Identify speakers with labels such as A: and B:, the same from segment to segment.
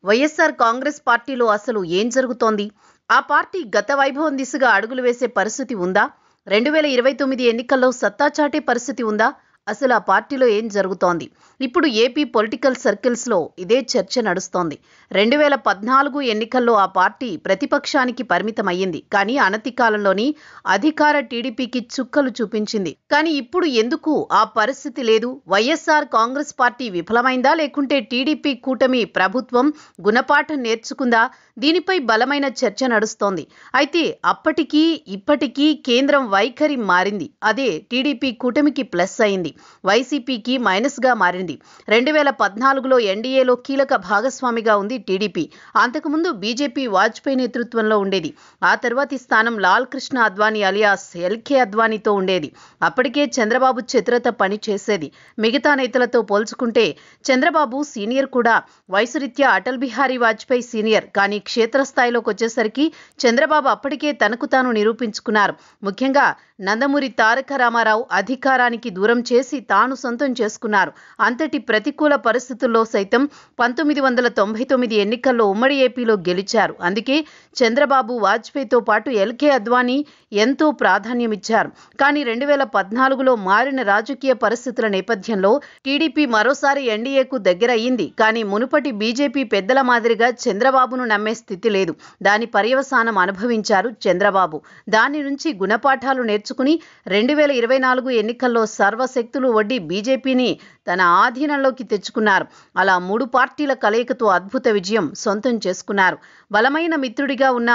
A: వైఎస్ఆర్ కాంగ్రెస్ పార్టీలో అసలు ఏం జరుగుతోంది? ఆ పార్టీ గత వైభవం దిశగా అడుగులు వేసే పరిస్థితి ఉందా? 2029 ఎన్నికల్లో సత్తా చాటే పరిస్థితి ఉందా? అసలు ఆ పార్టీలో ఏం జరుగుతోంది? ఇప్పుడు ఏపీ పొలిటికల్ సర్కిల్స్లో ఇదే చర్చ నడుస్తోంది. 2014 ఎన్నికల్లో ఆ పార్టీ ప్రతిపక్షానికి పరిమితమయ్యింది. కానీ అనతి కాలంలోని అధికార టీడీపీకి చుక్కలు చూపించింది. కానీ ఇప్పుడు ఎందుకు ఆ పరిస్థితి లేదు? వైఎస్ఆర్ కాంగ్రెస్ పార్టీ విఫలమైందా? లేకుంటే టీడీపీ కూటమి ప్రభుత్వం గుణపాఠం నేర్చుకుందా? దీనిపై బలమైన చర్చ నడుస్తోంది. అయితే అప్పటికీ ఇప్పటికీ కేంద్రం వైఖరి మారింది. అదే టీడీపీ కూటమికి ప్లస్ అయింది, వైసీపీకి మైనస్గా మారింది. 2014లో ఎన్డీఏలో కీలక భాగస్వామిగా ఉంది టీడీపీ. అంతకుముందు బీజేపీ వాజ్పేయి నేతృత్వంలో ఉండేది. ఆ తర్వాతి స్థానం లాల్ కృష్ణ అద్వానీ అలియాస్ ఎల్కే అద్వానీతో ఉండేది. అప్పటికే చంద్రబాబు చిత్రత పని చేసేది. మిగతా నేతలతో పోల్చుకుంటే చంద్రబాబు సీనియర్ కూడా. వయసురీత్యా అటల్ బిహారీ వాజ్పేయి సీనియర్. కానీ క్షేత్రస్థాయిలోకి వచ్చేసరికి చంద్రబాబు అప్పటికే తనకు తాను నిరూపించుకున్నారు. ముఖ్యంగా నందమూరి తారక రామారావు అధికారానికి దూరం చేసి తాను సొంతం చేసుకున్నారు. అంతటి ప్రతికూల పరిస్థితుల్లో సైతం 1999 ఎన్నికల్లో ఉమ్మడి ఏపీలో గెలిచారు. అందుకే చంద్రబాబు వాజ్పేయితో పాటు ఎల్కే అద్వానీ ఎంతో ప్రాధాన్యమిచ్చారు. కానీ 2014లో మారిన రాజకీయ పరిస్థితుల నేపథ్యంలో టీడీపీ మరోసారి ఎన్డీఏకు దగ్గరయ్యింది. కానీ మునుపటి బీజేపీ పెద్దల మాదిరిగా చంద్రబాబును నమ్మే స్థితి లేదు. దాని పర్యవసానం అనుభవించారు చంద్రబాబు. దాని నుంచి గుణపాఠాలు నేర్చుకుని 2024 ఎన్నికల్లో సర్వశక్తులు ఒడ్డి బీజేపీని తన ఆధీనంలోకి తెచ్చుకున్నారు. అలా 3 పార్టీల కలయికతో అద్భుత విజయం సొంతం చేసుకున్నారు. బలమైన మిత్రుడిగా ఉన్న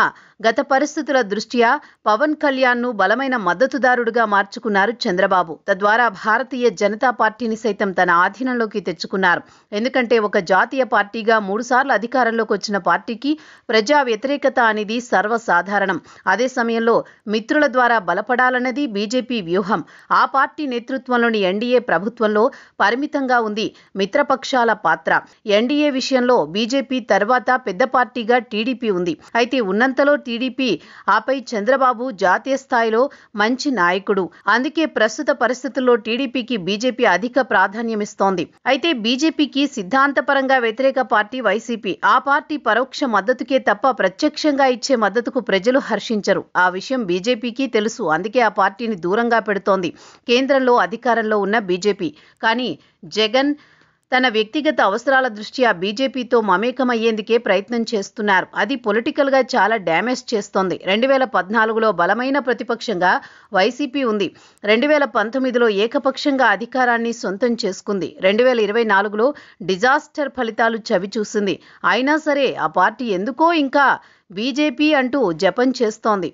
A: గత పరిస్థితుల దృష్ట్యా పవన్ కళ్యాణ్ను బలమైన మద్దతుదారుడుగా మార్చుకున్నారు చంద్రబాబు. తద్వారా భారతీయ జనతా పార్టీని సైతం తన ఆధీనంలోకి తెచ్చుకున్నారు. ఎందుకంటే ఒక జాతీయ పార్టీగా 3 సార్లు అధికారంలోకి వచ్చిన పార్టీకి ప్రజా వ్యతిరేకత అనేది సర్వసాధారణం. అదే సమయంలో మిత్రుల ద్వారా బలపడాలన్నది బీజేపీ వ్యూహం. ఆ పార్టీ నేతృత్వంలోని ఎన్డీఏ ప్రభుత్వంలో పరిమితంగా ఉంది మిత్రపక్షాల పాత్ర. ఎన్డీఏ విషయంలో బీజేపీ తర్వాత పెద్ద పార్టీగా టీడీపీ ఉంది. అయితే ఉన్నంతలో టీడీపీ, ఆపై చంద్రబాబు జాతీయ స్థాయిలో మంచి నాయకుడు. అందుకే ప్రస్తుత పరిస్థితుల్లో టీడీపీకి బీజేపీ అధిక ప్రాధాన్యమిస్తోంది. అయితే బీజేపీకి సిద్ధాంతపరంగా వ్యతిరేక పార్టీ వైసీపీ. ఆ పార్టీ పరోక్ష మద్దతుకే తప్ప ప్రత్యక్షంగా ఇచ్చే మద్దతుకు ప్రజలు హర్షించరు. ఆ విషయం బీజేపీకి తెలుసు. అందుకే ఆ పార్టీని దూరంగా పెడుతోంది కేంద్రంలో అధికారంలో ఉన్న బీజేపీ. కానీ జగన్ తన వ్యక్తిగత అవసరాల దృష్ట్యా బీజేపీతో మమేకమయ్యేందుకే ప్రయత్నం చేస్తున్నారు. అది పొలిటికల్గా చాలా డ్యామేజ్ చేస్తోంది. 2014లో బలమైన ప్రతిపక్షంగా వైసీపీ ఉంది. 2019లో ఏకపక్షంగా అధికారాన్ని సొంతం చేసుకుంది. 2024లో డిజాస్టర్ ఫలితాలు చవిచూసింది. అయినా సరే ఆ పార్టీ ఎందుకో ఇంకా బీజేపీ అంటూ జపం చేస్తోంది.